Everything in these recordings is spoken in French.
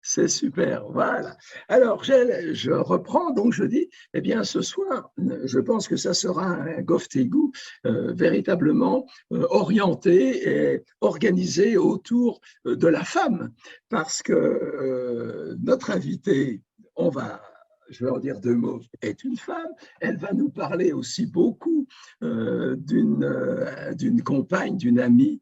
C'est super, voilà. Alors, je reprends, donc je dis, eh bien, ce soir, je pense que ça sera un GovTégout véritablement orienté et organisé autour de la femme, parce que notre invité, je vais en dire deux mots, est une femme. Elle va nous parler aussi beaucoup d'une compagne, d'une amie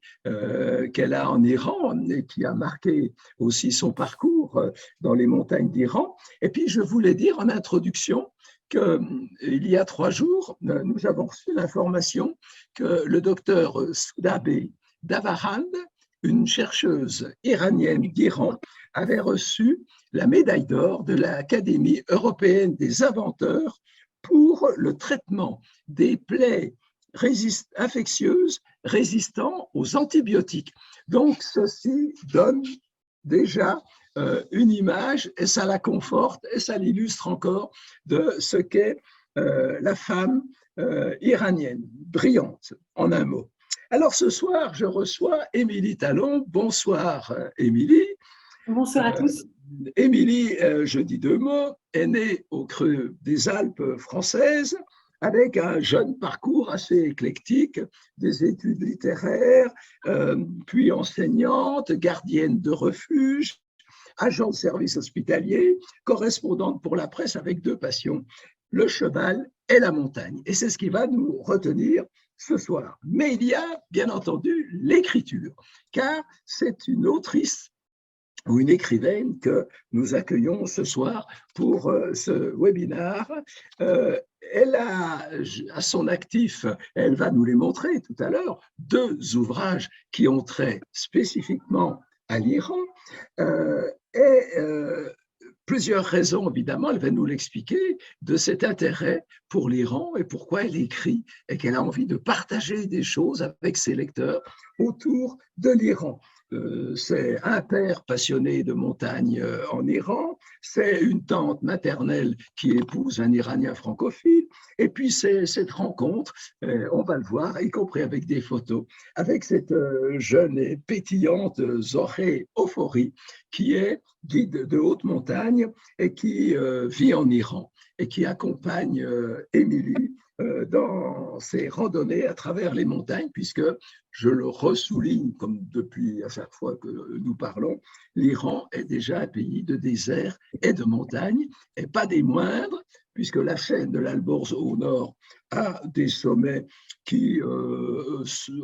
qu'elle a en Iran et qui a marqué aussi son parcours dans les montagnes d'Iran. Et puis, je voulais dire en introduction qu'il y a 3 jours, nous avons reçu l'information que le docteur Soudabeh Davarand, une chercheuse iranienne d'Iran, avait reçu la médaille d'or de l'Académie européenne des inventeurs pour le traitement des plaies infectieuses résistant aux antibiotiques. Donc, ceci donne déjà une image et ça la conforte et ça l'illustre encore de ce qu'est la femme iranienne, brillante en un mot. Alors ce soir, je reçois Émilie Talon. Bonsoir Émilie. Bonsoir à tous. Émilie, je dis deux mots, est née au creux des Alpes françaises avec un jeune parcours assez éclectique, des études littéraires, puis enseignante, gardienne de refuge, agent de service hospitalier, correspondante pour la presse avec 2 passions, le cheval et la montagne. Et c'est ce qui va nous retenir ce soir. Mais il y a bien entendu l'écriture, car c'est une autrice ou une écrivaine que nous accueillons ce soir pour ce webinaire. Elle a à son actif, elle va nous les montrer tout à l'heure, 2 ouvrages qui ont trait spécifiquement à l'Iran plusieurs raisons, évidemment, elle va nous l'expliquer, de cet intérêt pour l'Iran et pourquoi elle écrit et qu'elle a envie de partager des choses avec ses lecteurs autour de l'Iran. C'est un père passionné de montagne en Iran, c'est une tante maternelle qui épouse un Iranien francophile, et puis c'est cette rencontre, on va le voir, y compris avec des photos, avec cette jeune et pétillante Zohreh Ofori, qui est guide de haute montagne et qui vit en Iran et qui accompagne Émilie dans ses randonnées à travers les montagnes, puisque, je le ressouligne comme depuis à chaque fois que nous parlons, l'Iran est déjà un pays de désert et de montagnes, et pas des moindres, puisque la chaîne de l'Alborz au nord a des sommets qui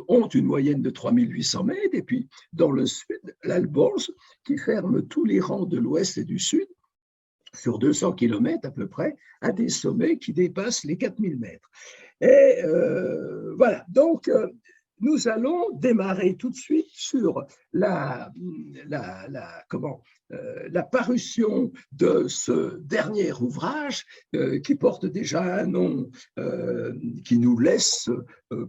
ont une moyenne de 3800 mètres, et puis dans le sud, l'Alborz, qui ferme tous les rangs de l'ouest et du sud, sur 200 km à peu près, à des sommets qui dépassent les 4000 mètres. Et voilà, donc nous allons démarrer tout de suite sur la parution de ce dernier ouvrage qui porte déjà un nom qui nous laisse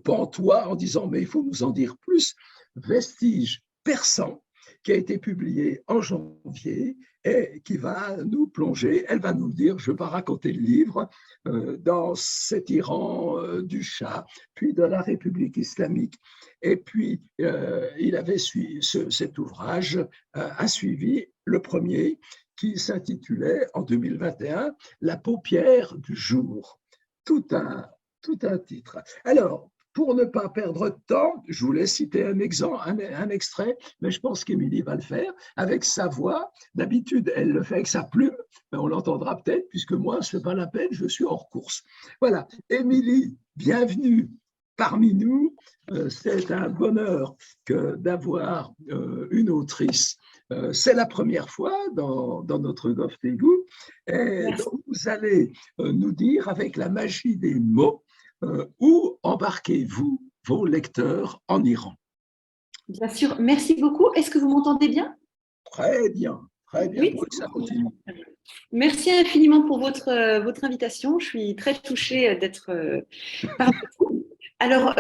pantois en disant « mais il faut nous en dire plus », Vestiges persans, qui a été publié en janvier et qui va nous plonger, elle va nous dire, je ne vais pas raconter le livre, dans cet Iran du Shah, puis de la République islamique. Et puis, il avait suivi cet ouvrage, a suivi le premier qui s'intitulait en 2021 « La paupière du jour ». Tout un titre. Alors, pour ne pas perdre de temps, je voulais citer un extrait, mais je pense qu'Émilie va le faire avec sa voix. D'habitude, elle le fait avec sa plume, mais on l'entendra peut-être, puisque moi, ce n'est pas la peine, je suis hors course. Voilà, Émilie, bienvenue parmi nous. C'est un bonheur d'avoir une autrice. C'est la première fois dans notre GovTégout. Et donc, vous allez nous dire, avec la magie des mots, où embarquez-vous vos lecteurs en Iran? Bien sûr, merci beaucoup. Est-ce que vous m'entendez bien? Très bien, très bien. Oui, ça continue. Merci infiniment pour votre invitation. Je suis très touchée d'être parmi vous. Alors,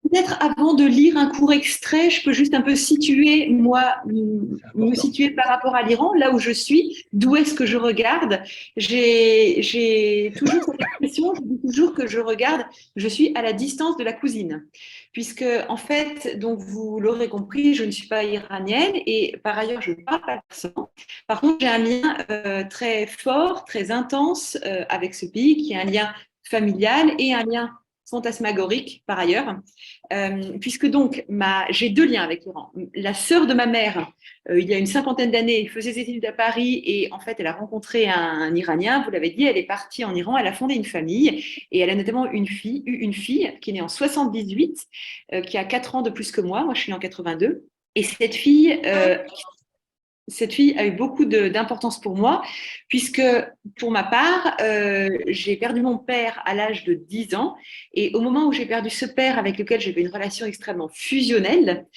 Peut-être avant de lire un court extrait, je peux juste un peu situer, me situer par rapport à l'Iran, là où je suis, d'où est-ce que je regarde. J'ai toujours cette expression, je dis toujours que je regarde, je suis à la distance de la cousine. Puisque, en fait, donc vous l'aurez compris, je ne suis pas iranienne et par ailleurs, je ne parle pas persan. Par contre, j'ai un lien très fort, très intense avec ce pays, qui est un lien familial et un lien fantasmagorique par ailleurs, puisque donc j'ai deux liens avec l'Iran. La sœur de ma mère, il y a une cinquantaine d'années, faisait ses études à Paris et en fait, elle a rencontré un Iranien, vous l'avez dit, elle est partie en Iran, elle a fondé une famille et elle a notamment eu une fille qui est née en 78, qui a 4 ans de plus que moi je suis née en 82. Et cette fille a eu beaucoup d'importance pour moi, puisque pour ma part, j'ai perdu mon père à l'âge de 10 ans. Et au moment où j'ai perdu ce père avec lequel j'avais une relation extrêmement fusionnelle,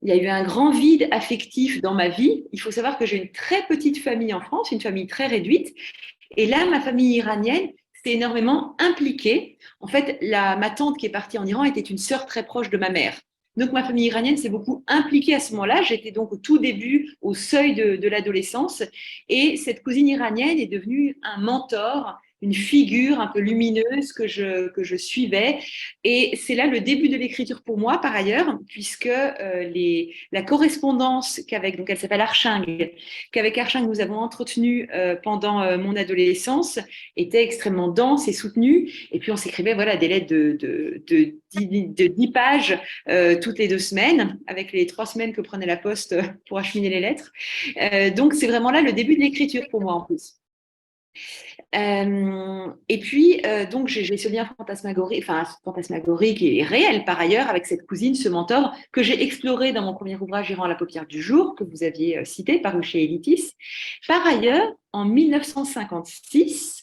il y a eu un grand vide affectif dans ma vie. Il faut savoir que j'ai une très petite famille en France, une famille très réduite. Et là, ma famille iranienne s'est énormément impliquée. En fait, ma tante qui est partie en Iran était une sœur très proche de ma mère. Donc, ma famille iranienne s'est beaucoup impliquée à ce moment-là. J'étais donc au tout début, au seuil de l'adolescence. Et cette cousine iranienne est devenue un mentor, une figure un peu lumineuse que je suivais. Et c'est là le début de l'écriture pour moi, par ailleurs, puisque la correspondance donc elle s'appelle Arching, qu'avec Arching nous avons entretenue pendant mon adolescence, était extrêmement dense et soutenue. Et puis, on s'écrivait des lettres de 10 pages toutes les 2 semaines, avec les 3 semaines que prenait la poste pour acheminer les lettres. Donc, c'est vraiment là le début de l'écriture pour moi, en plus. Et puis, donc, j'ai ce lien fantasmagorique et réel par ailleurs avec cette cousine, ce mentor que j'ai exploré dans mon premier ouvrage Iran, la paupière du jour, que vous aviez cité, paru chez Elitis. Par ailleurs, en 1956,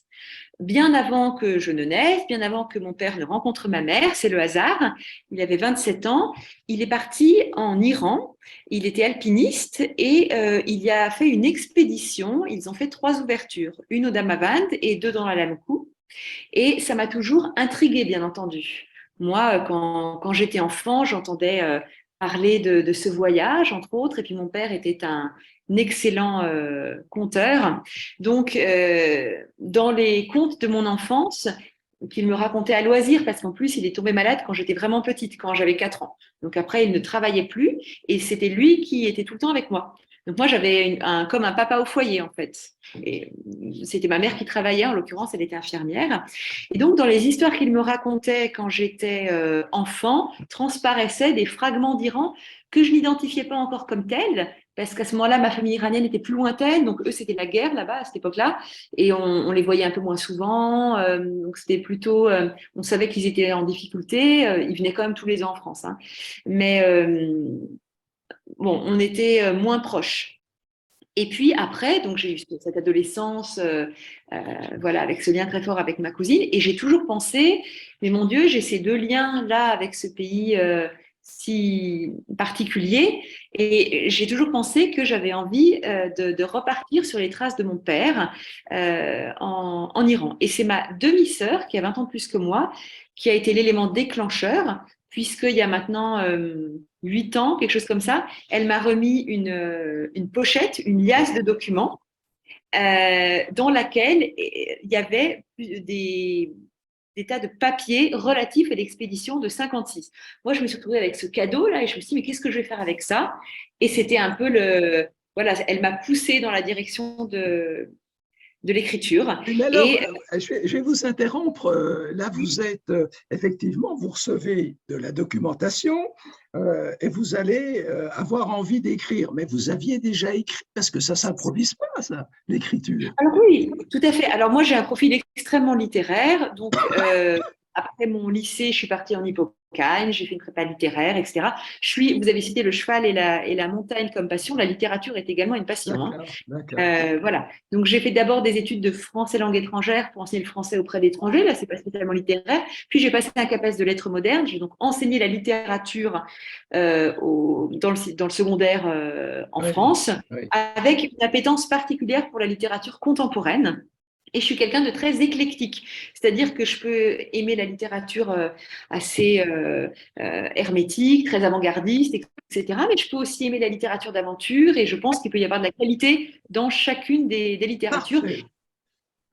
bien avant que je ne naisse, bien avant que mon père ne rencontre ma mère, c'est le hasard, il avait 27 ans, il est parti en Iran, il était alpiniste et il y a fait une expédition, ils ont fait 3 ouvertures, une au Damavand et 2 dans la Lamkou, et ça m'a toujours intriguée, bien entendu. Moi, quand j'étais enfant, j'entendais parler de ce voyage, entre autres, et puis mon père était un excellent conteur. Donc, dans les contes de mon enfance, qu'il me racontait à loisir, parce qu'en plus, il est tombé malade quand j'étais vraiment petite, quand j'avais 4 ans. Donc après, il ne travaillait plus, et c'était lui qui était tout le temps avec moi. Donc moi, j'avais comme un papa au foyer, en fait. Et c'était ma mère qui travaillait, en l'occurrence, elle était infirmière. Et donc, dans les histoires qu'il me racontait quand j'étais enfant, transparaissaient des fragments d'Iran que je n'identifiais pas encore comme tels, parce qu'à ce moment-là, ma famille iranienne était plus lointaine, donc eux, c'était la guerre là-bas, à cette époque-là, et on les voyait un peu moins souvent, donc c'était plutôt, on savait qu'ils étaient en difficulté, ils venaient quand même tous les ans en France, hein. Mais bon, on était moins proches. Et puis après, donc j'ai eu cette adolescence, avec ce lien très fort avec ma cousine, et j'ai toujours pensé, mais mon Dieu, j'ai ces 2 liens-là avec ce pays si particulier, et j'ai toujours pensé que j'avais envie de repartir sur les traces de mon père en Iran. Et c'est ma demi-sœur, qui a 20 ans de plus que moi, qui a été l'élément déclencheur, puisqu'il y a maintenant 8 ans, quelque chose comme ça, elle m'a remis une pochette, une liasse de documents dans laquelle il y avait des tas de papiers relatifs à l'expédition de 56. Moi, je me suis retrouvée avec ce cadeau-là et je me suis dit, mais qu'est-ce que je vais faire avec ça? Et c'était un peu elle m'a poussée dans la direction de l'écriture. Mais alors, je vais vous interrompre. Là, vous êtes effectivement, vous recevez de la documentation et vous allez avoir envie d'écrire. Mais vous aviez déjà écrit parce que ça s'improvise pas, ça, l'écriture. Alors oui, tout à fait. Alors moi, j'ai un profil extrêmement littéraire. Donc, après mon lycée, je suis partie en Hippocagne, j'ai fait une prépa littéraire, etc. Vous avez cité le cheval et la montagne comme passion. La littérature est également une passion, hein. Voilà. Donc, j'ai fait d'abord des études de français langue étrangère pour enseigner le français auprès d'étrangers. Là, c'est pas spécialement littéraire. Puis, j'ai passé un CAPES de lettres modernes. J'ai donc enseigné la littérature dans le secondaire en France, avec une appétence particulière pour la littérature contemporaine. Et je suis quelqu'un de très éclectique, c'est-à-dire que je peux aimer la littérature assez hermétique, très avant-gardiste, etc. Mais je peux aussi aimer la littérature d'aventure et je pense qu'il peut y avoir de la qualité dans chacune des littératures. Parfait.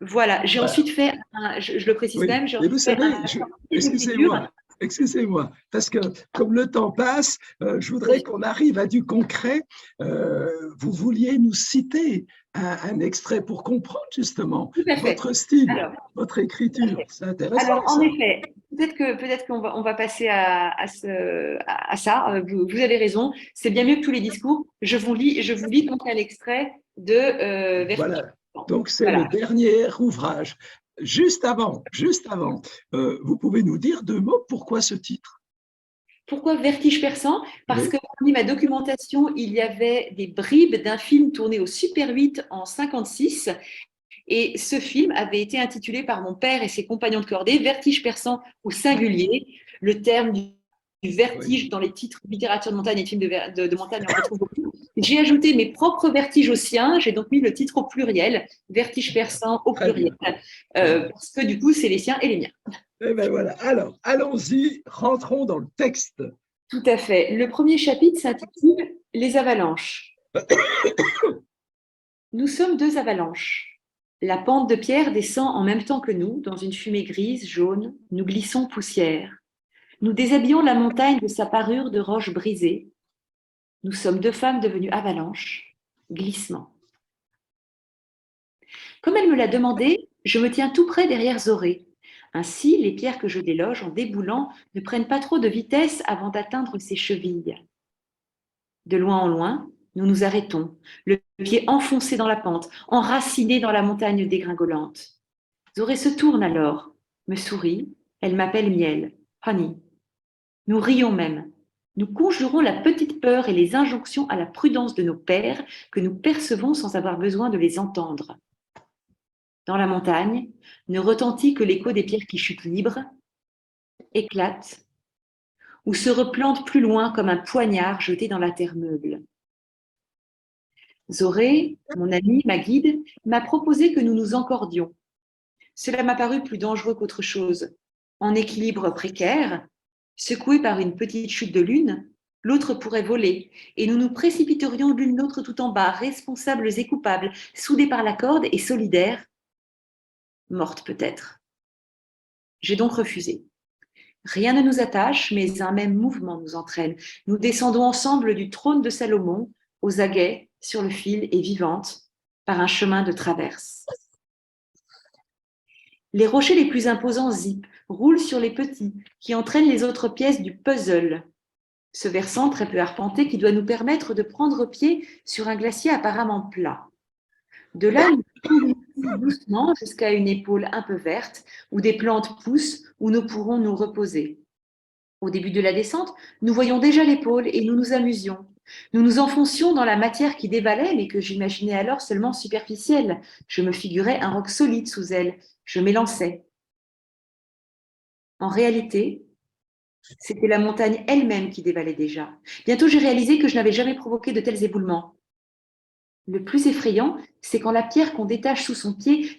Voilà, j'ai Voilà. ensuite fait, je le précise quand Oui, même, j'ai mais vous ensuite fait savez, un certificat d'écriture. excusez-moi, parce que comme le temps passe, je voudrais qu'on arrive à du concret. Vous vouliez nous citer un extrait pour comprendre justement Tout à fait. votre style, Alors, votre tout à écriture. fait. C'est intéressant Alors, en ça. effet, peut-être qu'on va passer à ça. Vous avez raison. C'est bien mieux que tous les discours. Je vous lis donc un extrait de Vertige. Voilà. Donc c'est le Voilà. dernier ouvrage. Juste avant, vous pouvez nous dire deux mots pourquoi ce titre? Pourquoi Vertige perçant? Parce Oui. que parmi ma documentation, il y avait des bribes d'un film tourné au Super 8 en 56. Et ce film avait été intitulé par mon père et ses compagnons de cordée Vertige perçant au singulier. Le terme du Oui. vertige dans les titres de littérature de montagne et de films de montagne, on retrouve beaucoup. J'ai ajouté mes propres vertiges aux siens. J'ai donc mis le titre au pluriel, Vertige perçant au Très pluriel, bien. Très bien. parce que du coup, c'est les siens et les miens. Eh bien voilà. Alors, allons-y, rentrons dans le texte. Tout à fait. Le premier chapitre s'intitule Les avalanches. Nous sommes deux avalanches. La pente de pierre descend en même temps que nous, dans une fumée grise, jaune. Nous glissons poussière. Nous déshabillons la montagne de sa parure de roches brisées. Nous sommes deux femmes devenues avalanches. Glissement. Comme elle me l'a demandé, je me tiens tout près derrière Zoré. Ainsi, les pierres que je déloge en déboulant ne prennent pas trop de vitesse avant d'atteindre ses chevilles. De loin en loin, nous nous arrêtons, le pied enfoncé dans la pente, enraciné dans la montagne dégringolante. Zoré se tourne alors, me sourit, elle m'appelle Miel, Honey. Nous rions même. Nous conjurons la petite peur et les injonctions à la prudence de nos pères que nous percevons sans avoir besoin de les entendre. Dans la montagne, ne retentit que l'écho des pierres qui chutent libres, éclatent, ou se replantent plus loin comme un poignard jeté dans la terre meuble. Zoré, mon ami, ma guide, m'a proposé que nous nous encordions. Cela m'a paru plus dangereux qu'autre chose. En équilibre précaire, secoué par une petite chute de lune, l'autre pourrait voler, et nous nous précipiterions l'une l'autre tout en bas, responsables et coupables, soudés par la corde et solidaires, mortes peut-être. J'ai donc refusé. Rien ne nous attache, mais un même mouvement nous entraîne. Nous descendons ensemble du trône de Salomon, aux aguets, sur le fil et vivantes, par un chemin de traverse. Les rochers les plus imposants zippent, roulent sur les petits, qui entraînent les autres pièces du puzzle. Ce versant très peu arpenté qui doit nous permettre de prendre pied sur un glacier apparemment plat. De là, nous descendons doucement jusqu'à une épaule un peu verte, où des plantes poussent, où nous pourrons nous reposer. Au début de la descente, nous voyons déjà l'épaule et nous nous amusions. Nous nous enfoncions dans la matière qui dévalait, mais que j'imaginais alors seulement superficielle. Je me figurais un roc solide sous elle. Je m'élançais. En réalité, c'était la montagne elle-même qui dévalait déjà. Bientôt, j'ai réalisé que je n'avais jamais provoqué de tels éboulements. Le plus effrayant, c'est quand la pierre qu'on détache sous son pied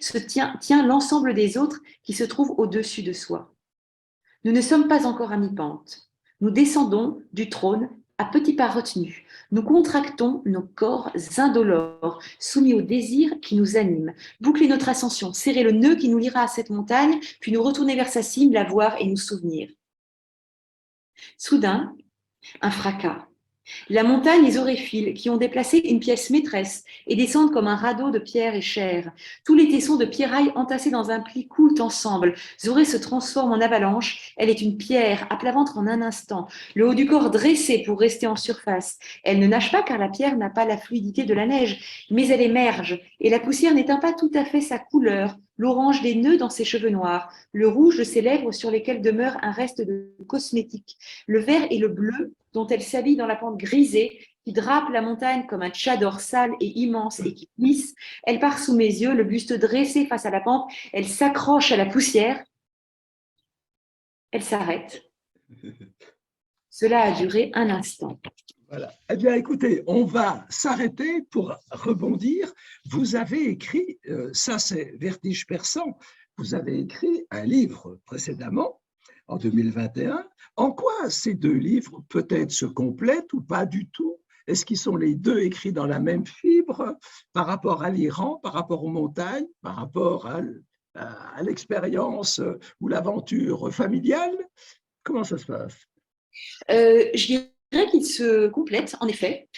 tient l'ensemble des autres qui se trouvent au-dessus de soi. Nous ne sommes pas encore à mi-pente. Nous descendons du trône à petits pas retenus. Nous contractons nos corps indolores, soumis au désir qui nous anime. Boucler notre ascension, serrer le nœud qui nous liera à cette montagne, puis nous retourner vers sa cime, la voir et nous souvenir. Soudain, un fracas. La montagne les oréphiles qui ont déplacé une pièce maîtresse et descendent comme un radeau de pierre et chair. Tous les tessons de pierrailles entassés dans un pli coulent ensemble. Zoré se transforme en avalanche. Elle est une pierre à plat ventre en un instant, le haut du corps dressé pour rester en surface. Elle ne nage pas car la pierre n'a pas la fluidité de la neige, mais elle émerge et la poussière n'éteint pas tout à fait sa couleur. L'orange des nœuds dans ses cheveux noirs, le rouge de ses lèvres sur lesquelles demeure un reste de cosmétique, le vert et le bleu dont elle s'habille dans la pente grisée qui drape la montagne comme un tchador sale et immense et qui glisse. Elle part sous mes yeux, le buste dressé face à la pente. Elle s'accroche à la poussière. Elle s'arrête. Cela a duré un instant. Voilà. Eh bien, écoutez, on va s'arrêter pour rebondir. Vous avez écrit, ça c'est Vertige perçant, vous avez écrit un livre précédemment, en 2021. En quoi ces deux livres peut-être se complètent ou pas du tout? Est-ce qu'ils sont les deux écrits dans la même fibre par rapport à l'Iran, par rapport aux montagnes, par rapport à l'expérience ou l'aventure familiale? Comment ça se passe? Je dirais qu'ils se complètent, en effet,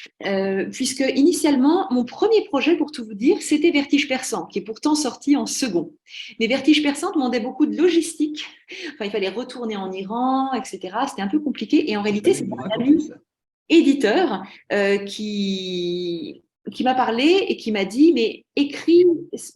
puisque initialement, mon premier projet, pour tout vous dire, c'était Vertige perçant, qui est pourtant sorti en second. Mais Vertige perçant demandait beaucoup de logistique. Enfin, il fallait retourner en Iran, etc. C'était un peu compliqué. Et en Vous réalité, allez c'est nous un raconter ami ça. éditeur qui m'a parlé et qui m'a dit, mais écris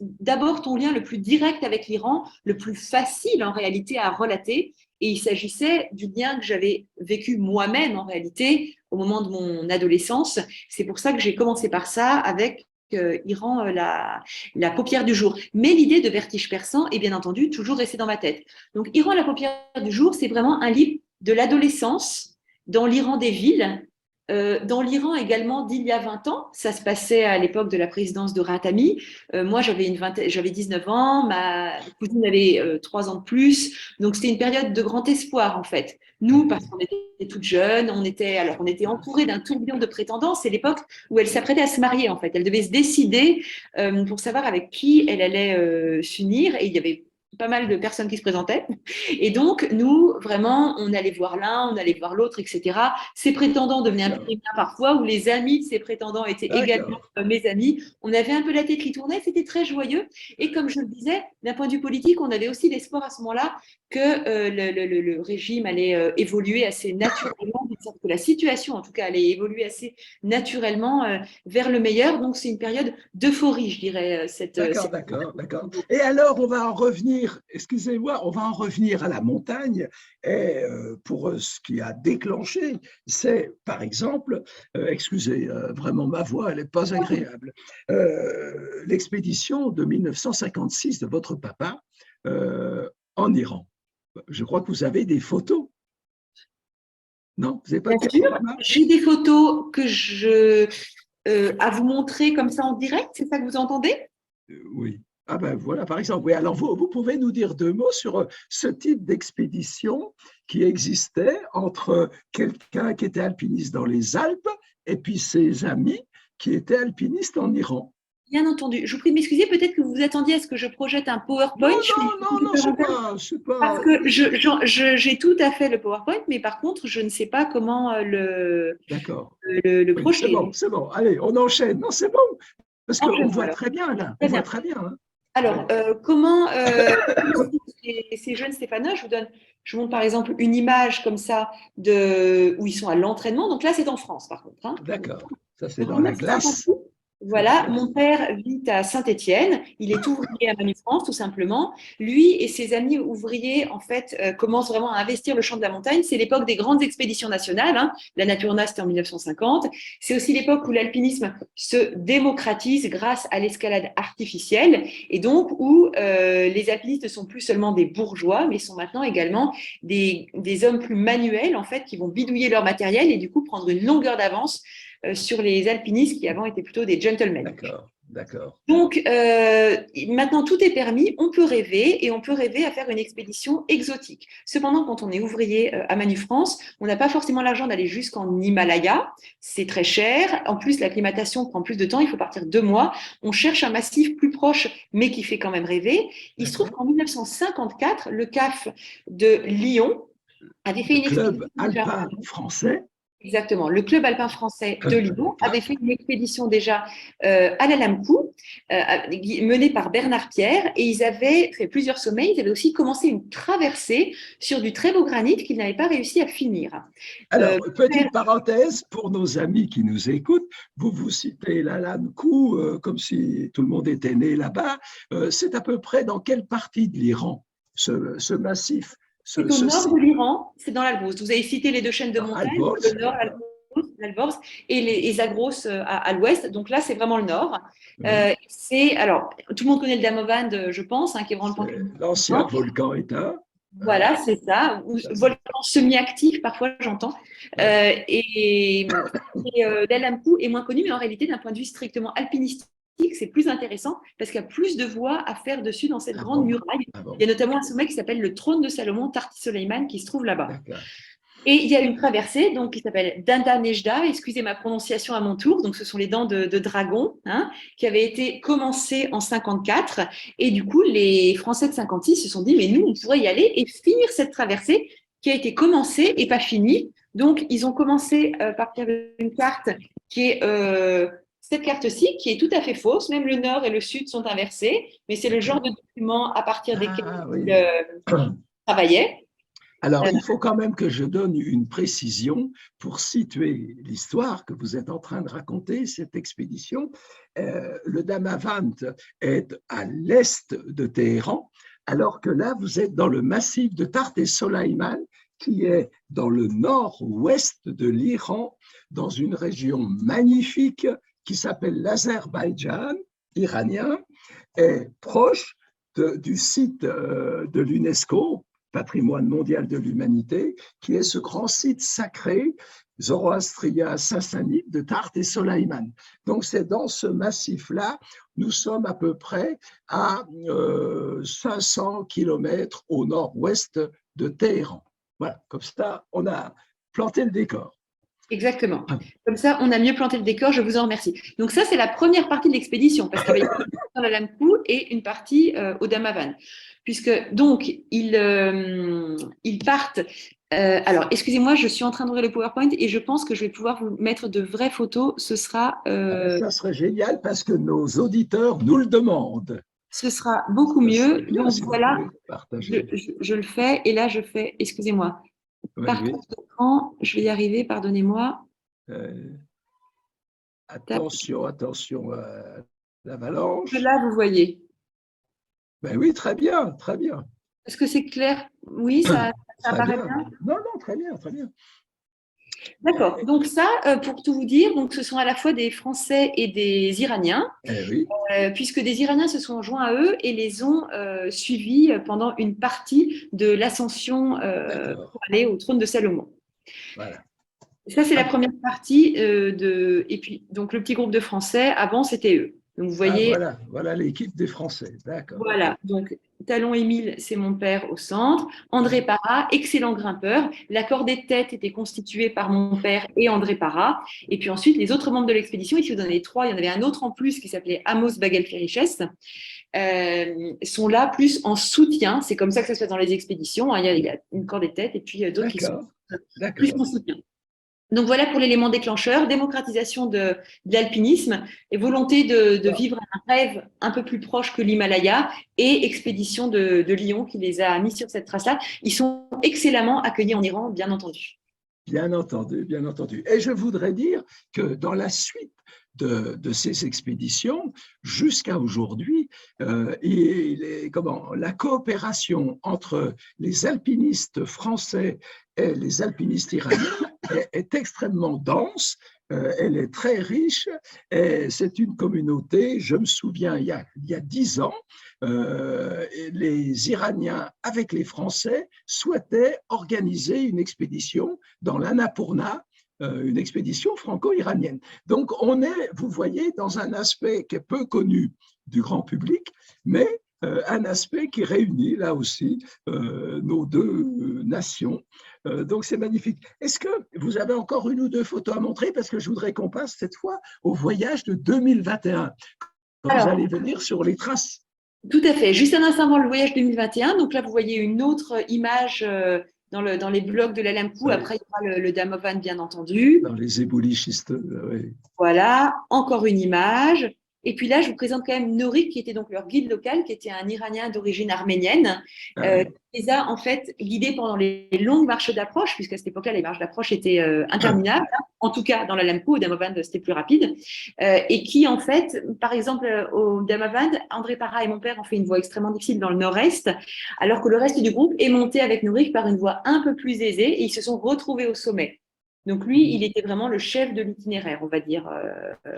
d'abord ton lien le plus direct avec l'Iran, le plus facile en réalité à relater. Et il s'agissait du lien que j'avais vécu moi-même en réalité au moment de mon adolescence. C'est pour ça que j'ai commencé par ça avec Iran, la paupière du jour. Mais l'idée de Vertige perçant est bien entendu toujours restée dans ma tête. Donc Iran, la paupière du jour, c'est vraiment un livre de l'adolescence dans l'Iran des villes, dans l'Iran également d'il y a 20 ans. Ça se passait à l'époque de la présidence de Rahatami. Moi, j'avais 19 ans, ma cousine avait 3 ans de plus. Donc, c'était une période de grand espoir, en fait. Nous, parce qu'on était toutes jeunes, on était entourés d'un tourbillon de prétendants. C'est l'époque où elle s'apprêtait à se marier, en fait. Elle devait se décider pour savoir avec qui elle allait s'unir. Et il y avait pas mal de personnes qui se présentaient. Et donc, nous, vraiment, on allait voir l'un, on allait voir l'autre, etc. Ces prétendants devenaient un peu les miens parfois, ou les amis de ces prétendants étaient également D'accord. mes amis. On avait un peu la tête qui tournait, c'était très joyeux. Et comme je le disais, d'un point de vue politique, on avait aussi l'espoir à ce moment-là que le régime allait évoluer assez naturellement, que la situation, en tout cas, allait évoluer assez naturellement vers le meilleur. Donc, c'est une période d'euphorie, je dirais, D'accord, d'accord, d'accord. Et alors, on va en revenir, excusez-moi, on va en revenir à la montagne. Et pour ce qui a déclenché, c'est par exemple, excusez, vraiment ma voix, elle n'est pas agréable, l'expédition de 1956 de votre papa en Iran. Je crois que vous avez des photos. Non, vous n'avez pas Bien de sûr, caméra? j'ai des photos que je à vous montrer comme ça en direct, c'est ça que vous entendez? Oui. Ah ben voilà, par exemple. Oui, alors vous pouvez nous dire deux mots sur ce type d'expédition qui existait entre quelqu'un qui était alpiniste dans les Alpes et puis ses amis qui étaient alpinistes en Iran. Bien entendu. Je vous prie de m'excuser, peut-être que vous vous attendiez à ce que je projette un Non, PowerPoint. Je fais non, une non, petite non, parenthèse c'est pas. parce que j'ai tout à fait le PowerPoint, mais par contre, je ne sais pas comment D'accord. le Oui, c'est projeter. bon, Donc, c'est bon. Allez, on enchaîne. Non, c'est bon, parce qu'on enchaînons voit alors. très bien là. On Très voit bien. très bien. Hein. Oui. Alors, comment ces jeunes Stéphanois, je vous montre par exemple une image comme ça où ils sont à l'entraînement. Donc là, c'est en France, par contre. Hein. D'accord. Ça, c'est Donc, dans en la glace. 1958, C'est la voilà, glace. mon père vit à Saint-Étienne. Il est ouvrier à Manufrance, tout simplement. Lui et ses amis ouvriers, en fait, commencent vraiment à investir le champ de la montagne. C'est l'époque des grandes expéditions nationales. Hein. La Naturna, c'était en 1950. C'est aussi l'époque où l'alpinisme se démocratise grâce à l'escalade artificielle et donc où les alpinistes ne sont plus seulement des bourgeois, mais sont maintenant également des hommes plus manuels, en fait, qui vont bidouiller leur matériel et du coup prendre une longueur d'avance sur les alpinistes qui avant étaient plutôt des gentlemen. D'accord, d'accord. Donc maintenant tout est permis, on peut rêver et on peut rêver à faire une expédition exotique. Cependant, quand on est ouvrier à Manufrance, on n'a pas forcément l'argent d'aller jusqu'en Himalaya, c'est très cher. En plus, l'acclimatation prend plus de temps, il faut partir 2 mois. On cherche un massif plus proche, mais qui fait quand même rêver. Il se trouve qu'en 1954, le CAF de Lyon avait fait Le une expédition club déjà. alpin français. Exactement. Le club alpin français de À Lyon avait l'époque. fait une expédition déjà à l'Alamcou, menée par Bernard Pierre, et ils avaient fait plusieurs sommets. Ils avaient aussi commencé une traversée sur du très beau granit qu'ils n'avaient pas réussi à finir. Alors, Pierre, petite parenthèse pour nos amis qui nous écoutent, vous citez l'Alamkou comme si tout le monde était né là-bas. C'est à peu près dans quelle partie de l'Iran, ce massif, c'est au ce nord de site? l'Iran, c'est dans l'Albrouz. Vous avez cité les deux chaînes de Dans montagnes, le Alborz, nord, d'accord. l'Alborz, et les Zagros à l'ouest. Donc là, c'est vraiment le nord. Oui. Alors, tout le monde connaît le Damavand, je pense, hein, qui est vraiment le point C'est culminant. l'ancien volcan éteint. Voilà, c'est ça. Ou volcan semi-actif, parfois j'entends. L'Alamkou est moins connu, mais en réalité, d'un point de vue strictement alpinistique, c'est plus intéressant parce qu'il y a plus de voies à faire dessus dans cette grande muraille. Ah bon. Il y a notamment un sommet qui s'appelle le Trône de Salomon, Tarti Soleiman, qui se trouve là-bas. D'accord. Et il y a une traversée donc, qui s'appelle Dinda Nejda, excusez ma prononciation à mon tour, donc ce sont les dents de dragon, hein, qui avaient été commencées en 54. Et du coup, les Français de 56 se sont dit, mais nous, on pourrait y aller et finir cette traversée qui a été commencée et pas finie. Donc, ils ont commencé par partir d'une carte qui est cette carte-ci, qui est tout à fait fausse. Même le nord et le sud sont inversés, mais c'est le genre de document à partir desquels ils travaillaient. Alors, il faut quand même que je donne une précision pour situer l'histoire que vous êtes en train de raconter, cette expédition. Le Damavand est à l'est de Téhéran, alors que là, vous êtes dans le massif de Tart et Soleiman, qui est dans le nord-ouest de l'Iran, dans une région magnifique qui s'appelle l'Azerbaïdjan iranien, et proche du site de l'UNESCO, patrimoine mondial de l'humanité, qui est ce grand site sacré zoroastrien sassanide de Tart et Soleiman. Donc c'est dans ce massif-là, nous sommes à peu près à 500 kilomètres au nord-ouest de Téhéran. Voilà, comme ça, on a planté le décor. Exactement. Comme ça, on a mieux planté le décor, je vous en remercie. Donc ça, c'est la première partie de l'expédition, parce qu'il y avait une partie dans l'Alamkou et une partie au Damavand. Puisque, donc, ils partent… alors, excusez-moi, je suis en train d'ouvrir le PowerPoint et je pense que je vais pouvoir vous mettre de vraies photos. Ce sera… Ça serait génial parce que nos auditeurs nous le demandent. Ce sera beaucoup mieux. Bien, donc si voilà, je le fais. Et là, je fais… Excusez-moi. Partage d'écran, je vais y arriver, pardonnez-moi. Attention à l'avalanche. Là, vous voyez. Ben oui, très bien, très bien. Est-ce que c'est clair? Oui, ça apparaît bien. Non, très bien, très bien. D'accord. Donc ça, pour tout vous dire, donc ce sont à la fois des Français et des Iraniens, oui. Puisque des Iraniens se sont joints à eux et les ont suivis pendant une partie de l'ascension pour aller au trône de Salomon. Voilà. Ça, c'est la première partie et puis donc le petit groupe de Français. Avant, c'était eux. Donc vous voyez. Voilà l'équipe des Français. D'accord. Voilà. Donc Talon Émile, c'est mon père au centre. André Parra, excellent grimpeur. La cordée de tête était constituée par mon père et André Parra. Et puis ensuite, les autres membres de l'expédition, ici vous en avez trois, il y en avait un autre en plus qui s'appelait Amos Bagelferiches, sont là plus en soutien. C'est comme ça que ça se fait dans les expéditions. Hein. Il y a une cordée de tête et puis d'autres qui sont plus en soutien. Donc voilà pour l'élément déclencheur, démocratisation de l'alpinisme et volonté de vivre un rêve un peu plus proche que l'Himalaya et expédition de Lyon qui les a mis sur cette trace-là. Ils sont excellemment accueillis en Iran, bien entendu. Bien entendu, bien entendu. Et je voudrais dire que dans la suite de ces expéditions, jusqu'à aujourd'hui, la coopération entre les alpinistes français et les alpinistes iraniens est extrêmement dense, elle est très riche, et c'est une communauté, je me souviens, il y a 10 ans, les Iraniens, avec les Français, souhaitaient organiser une expédition dans l'Annapurna, une expédition franco-iranienne. Donc, on est, vous voyez, dans un aspect qui est peu connu du grand public, mais un aspect qui réunit là aussi nos deux nations. Donc, c'est magnifique. Est-ce que vous avez encore une ou deux photos à montrer? Parce que je voudrais qu'on passe cette fois au voyage de 2021, quand vous allez venir sur les traces. Tout à fait. Juste un instant avant le voyage 2021. Donc là, vous voyez une autre image dans les blocs de l'Alamkou. Oui. Après, il y aura le Damavand, bien entendu. Dans les éboulis schisteux, oui. Voilà, encore une image. Et puis là, je vous présente quand même Norik, qui était donc leur guide local, qui était un Iranien d'origine arménienne, qui les a en fait guidés pendant les longues marches d'approche, puisqu'à cette époque-là, les marches d'approche étaient interminables. En tout cas, dans l'Alamkou, au Damavand, c'était plus rapide. Et qui, en fait, par exemple, au Damavand, André Parra et mon père ont fait une voie extrêmement difficile dans le nord-est, alors que le reste du groupe est monté avec Norik par une voie un peu plus aisée, et ils se sont retrouvés au sommet. Donc lui, il était vraiment le chef de l'itinéraire, on va dire.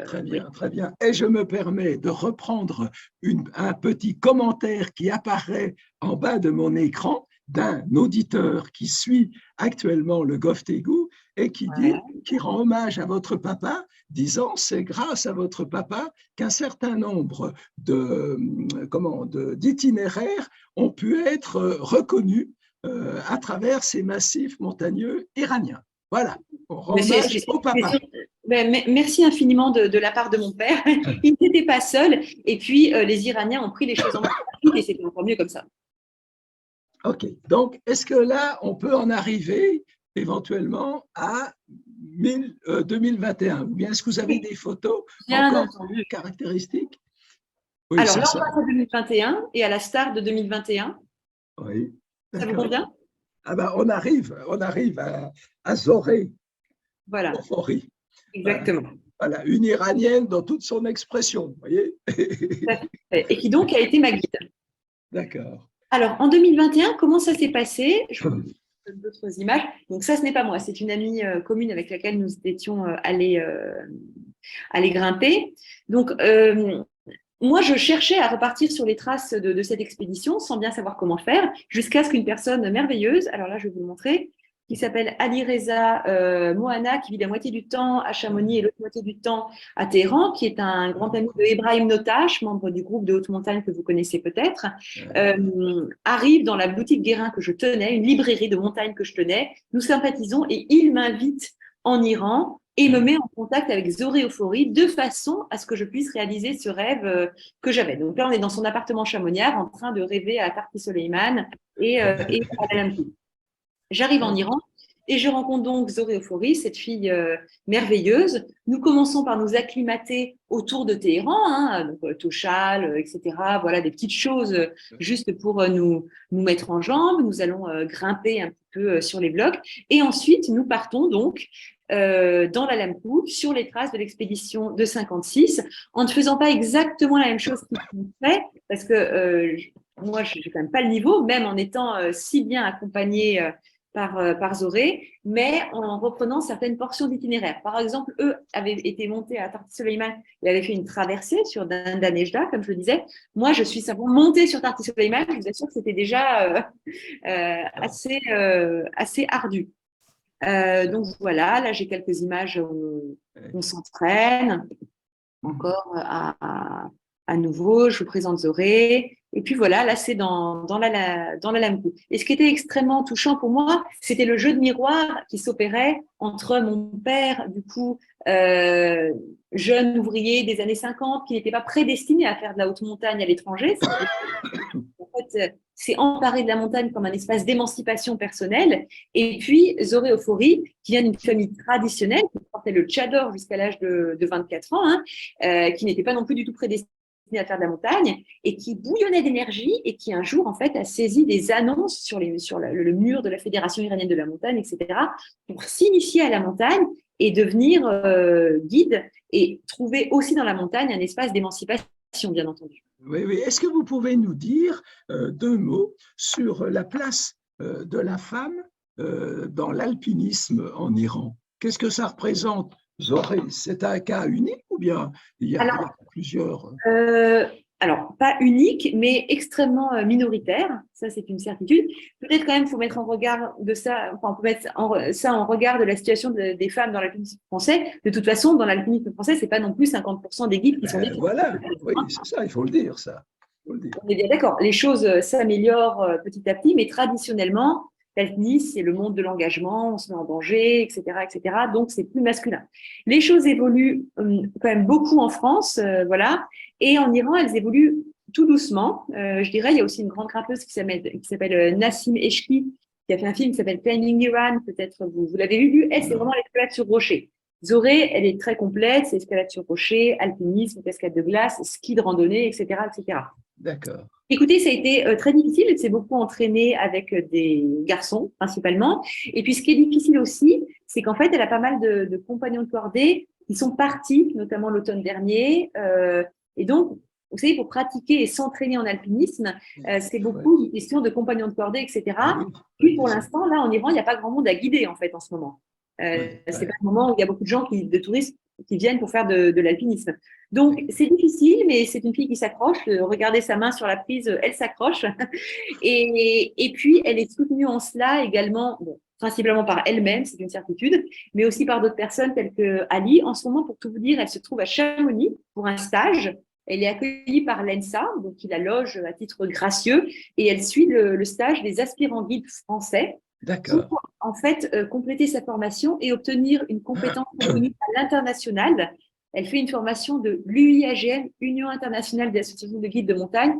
Très bien, très bien. Et je me permets de reprendre un petit commentaire qui apparaît en bas de mon écran, d'un auditeur qui suit actuellement le GovTégou et qui rend hommage à votre papa, disant c'est grâce à votre papa qu'un certain nombre d'itinéraires ont pu être reconnus à travers ces massifs montagneux iraniens. Voilà, on rend hommage au papa. Merci infiniment de la part de mon père. Il n'était pas seul. Et puis, les Iraniens ont pris les choses en main et c'était encore mieux comme ça. OK. Donc, est-ce que là, on peut en arriver éventuellement à 2021? Ou bien est-ce que vous avez des photos encore caractéristiques? Oui, alors là, on passe à 2021 et à la star de 2021. Oui. Ça vous convient? Ah ben, on arrive à Zoré. Voilà. Euphorie. Exactement. Voilà, une Iranienne dans toute son expression, vous voyez. Et qui donc a été ma guide. D'accord. Alors, en 2021, comment ça s'est passé? Je vous donne d'autres images. Donc, ça, ce n'est pas moi, c'est une amie commune avec laquelle nous étions allés grimper. Donc, moi, je cherchais à repartir sur les traces de cette expédition sans bien savoir comment faire, jusqu'à ce qu'une personne merveilleuse, alors là, je vais vous le montrer, qui s'appelle Alireza Mohana, qui vit la moitié du temps à Chamonix et l'autre moitié du temps à Téhéran, qui est un grand ami de Ebrahim Notache, membre du groupe de haute montagne que vous connaissez peut-être, arrive dans la boutique Guérin que je tenais, une librairie de montagne que je tenais. Nous sympathisons et il m'invite en Iran et me met en contact avec Zoré Euphorie de façon à ce que je puisse réaliser ce rêve que j'avais. Donc là, on est dans son appartement chamoniard en train de rêver à Tarki Soleiman et à Alampi. J'arrive en Iran et je rencontre donc Zoré Euphorie, cette fille merveilleuse. Nous commençons par nous acclimater autour de Téhéran, donc Tochal, etc. Voilà, des petites choses juste pour nous mettre en jambes. Nous allons grimper un petit peu sur les blocs. Et ensuite, nous partons donc dans la Lamkou, sur les traces de l'expédition de 56, en ne faisant pas exactement la même chose qu'ils ont fait, parce que moi, je n'ai quand même pas le niveau, même en étant si bien accompagnée par Zoré, mais en reprenant certaines portions d'itinéraire. Par exemple, eux avaient été montés à Tarti Soleiman, ils avaient fait une traversée sur Dandanejda, comme je le disais. Moi, je suis simplement montée sur Tarti Soleiman, je vous assure que c'était déjà assez ardu. Donc voilà, là j'ai quelques images où on s'entraîne. Encore à nouveau, je vous présente Zoré. Et puis voilà, là c'est dans la Lamkou. Et ce qui était extrêmement touchant pour moi, c'était le jeu de miroir qui s'opérait entre mon père, du coup, jeune ouvrier des années 50, qui n'était pas prédestiné à faire de la haute montagne à l'étranger. En fait, c'est emparé de la montagne comme un espace d'émancipation personnelle. Et puis, Zoré Euphorie, qui vient d'une famille traditionnelle, qui portait le tchador jusqu'à l'âge de 24 ans, qui n'était pas non plus du tout prédestiné à faire de la montagne, et qui bouillonnait d'énergie, et qui un jour, en fait, a saisi des annonces sur le mur de la Fédération iranienne de la montagne, etc., pour s'initier à la montagne et devenir guide, et trouver aussi dans la montagne un espace d'émancipation, bien entendu. Oui, oui. Est-ce que vous pouvez nous dire deux mots sur la place de la femme dans l'alpinisme en Iran? Qu'est-ce que ça représente, Zoré? C'est un cas unique ou bien il y a plusieurs Alors, pas unique, mais extrêmement minoritaire. Ça, c'est une certitude. Peut-être quand même, il faut mettre en regard de ça, enfin, on peut mettre ça en regard de la situation des femmes dans l'alpinisme français. De toute façon, dans l'alpinisme français, c'est pas non plus 50% des guides qui sont des femmes. Voilà, oui, c'est ça, il faut le dire, ça. On est bien d'accord. Les choses s'améliorent petit à petit, mais traditionnellement, l'alpinisme, c'est le monde de l'engagement, on se met en danger, etc., etc. Donc, c'est plus masculin. Les choses évoluent quand même beaucoup en France, voilà. Et en Iran, elles évoluent tout doucement. Je dirais, il y a aussi une grande grimpeuse qui s'appelle Nassim Eshki, qui a fait un film qui s'appelle Climbing Iran. Peut-être vous l'avez vu. Elle, c'est vraiment l'escalade sur rocher. Zoré, elle est très complète. C'est escalade sur rocher, alpinisme, cascade de glace, ski de randonnée, etc., etc. D'accord. Écoutez, ça a été très difficile. Elle s'est beaucoup entraînée avec des garçons, principalement. Et puis, ce qui est difficile aussi, c'est qu'en fait, elle a pas mal de compagnons de cordée qui sont partis, notamment l'automne dernier. Et donc, vous savez, pour pratiquer et s'entraîner en alpinisme, c'est beaucoup une question de compagnons de cordée, etc. Puis, pour l'instant, là, en Iran, il n'y a pas grand monde à guider, en fait, en ce moment. C'est pas un moment où il y a beaucoup de gens de touristes qui viennent pour faire de l'alpinisme. Donc, c'est difficile, mais c'est une fille qui s'accroche. Regardez sa main sur la prise, elle s'accroche. Et puis, elle est soutenue en cela également, bon, principalement par elle-même, c'est une certitude, mais aussi par d'autres personnes telles que Ali. En ce moment, pour tout vous dire, elle se trouve à Chamonix pour un stage. Elle est accueillie par l'ENSA, donc qui la loge à titre gracieux, et elle suit le stage des aspirants guides français pour en fait compléter sa formation et obtenir une compétence reconnue à l'international. Elle fait une formation de l'UIAGM, Union internationale des associations de guides de montagne.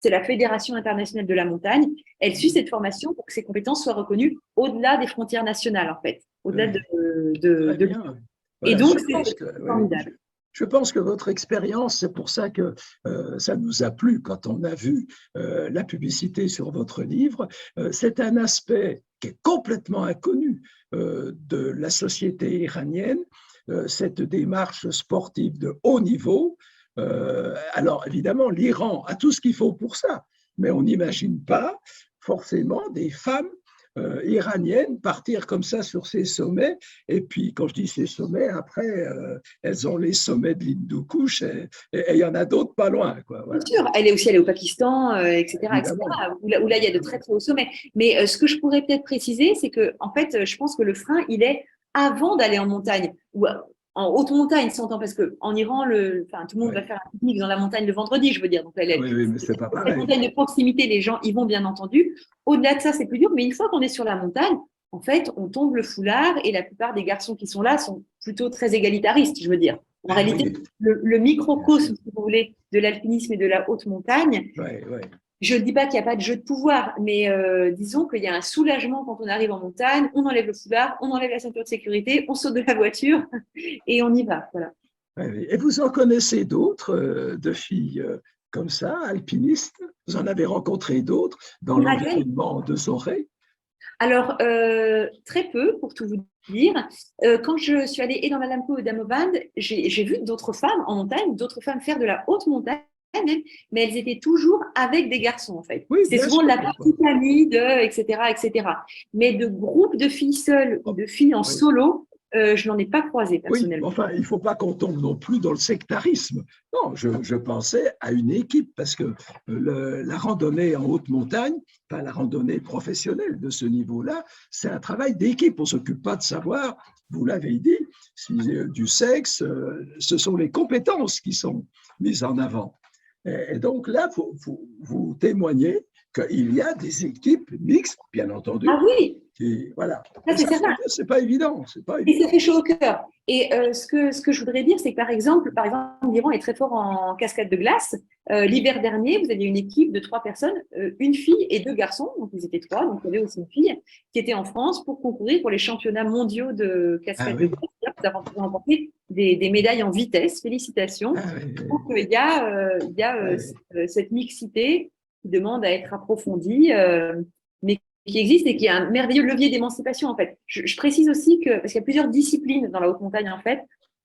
C'est la Fédération internationale de la montagne. Elle suit cette formation pour que ses compétences soient reconnues au-delà des frontières nationales, en fait, au-delà de Et donc, c'est formidable. Je pense que votre expérience, c'est pour ça que ça nous a plu quand on a vu la publicité sur votre livre. C'est un aspect qui est complètement inconnu de la société iranienne, cette démarche sportive de haut niveau. Alors évidemment, l'Iran a tout ce qu'il faut pour ça, mais on n'imagine pas forcément des femmes iraniennes partir comme ça sur ces sommets. Et puis, quand je dis ces sommets, après, elles ont les sommets de l'Hindu Kush et il y en a d'autres pas loin. Quoi, voilà. Bien sûr, elle est aussi allée au Pakistan, etc., où là, il y a de très, très hauts sommets. Mais ce que je pourrais peut-être préciser, c'est que, en fait, je pense que le frein, il est avant d'aller en montagne, ou en haute montagne, s'entend, parce qu'en Iran, tout le monde va faire un pique-nique dans la montagne le vendredi, je veux dire. Donc, oui, mais c'est pas pareil. La montagne de proximité, les gens y vont, bien entendu. Au-delà de ça, c'est plus dur, mais une fois qu'on est sur la montagne, en fait, on tombe le foulard et la plupart des garçons qui sont là sont plutôt très égalitaristes, je veux dire. En réalité, le microcosme, si vous voulez, de l'alpinisme et de la haute montagne, je ne dis pas qu'il n'y a pas de jeu de pouvoir, mais disons qu'il y a un soulagement quand on arrive en montagne, on enlève le foulard, on enlève la ceinture de sécurité, on saute de la voiture et on y va. Voilà. Et vous en connaissez d'autres, de filles comme ça, alpinistes? Vous en avez rencontré d'autres dans l'environnement de Zoré? Alors, très peu, pour tout vous dire. Quand je suis allée et dans la Lampo et d'Amoband, j'ai vu d'autres femmes en montagne, d'autres femmes faire de la haute montagne, mais elles étaient toujours avec des garçons, en fait. Oui, c'est souvent la petite amie, etc., etc. Mais de groupes de filles seules ou de filles en solo, je n'en ai pas croisé personnellement. Oui, enfin, il ne faut pas qu'on tombe non plus dans le sectarisme. Non, je pensais à une équipe parce que la randonnée en haute montagne, pas la randonnée professionnelle de ce niveau-là, c'est un travail d'équipe. On ne s'occupe pas de savoir, vous l'avez dit, si du sexe, ce sont les compétences qui sont mises en avant. Et donc là, vous témoignez qu'il y a des équipes mixtes, bien entendu. Ah oui. Et voilà. C'est pas évident. Et ça fait chaud au cœur. Et ce que je voudrais dire, c'est que par exemple, l'Iran est très fort en cascade de glace. L'hiver dernier, vous aviez une équipe de 3 personnes, une fille et 2 garçons, donc ils étaient 3, donc il y avait aussi une fille, qui était en France pour concourir pour les championnats mondiaux de cascade de glace. Vous avez remporté des médailles en vitesse. Félicitations. Donc il y a cette mixité qui demande à être approfondie, mais qui existe et qui est un merveilleux levier d'émancipation, en fait. Je précise aussi que, parce qu'il y a plusieurs disciplines dans la haute montagne, en fait,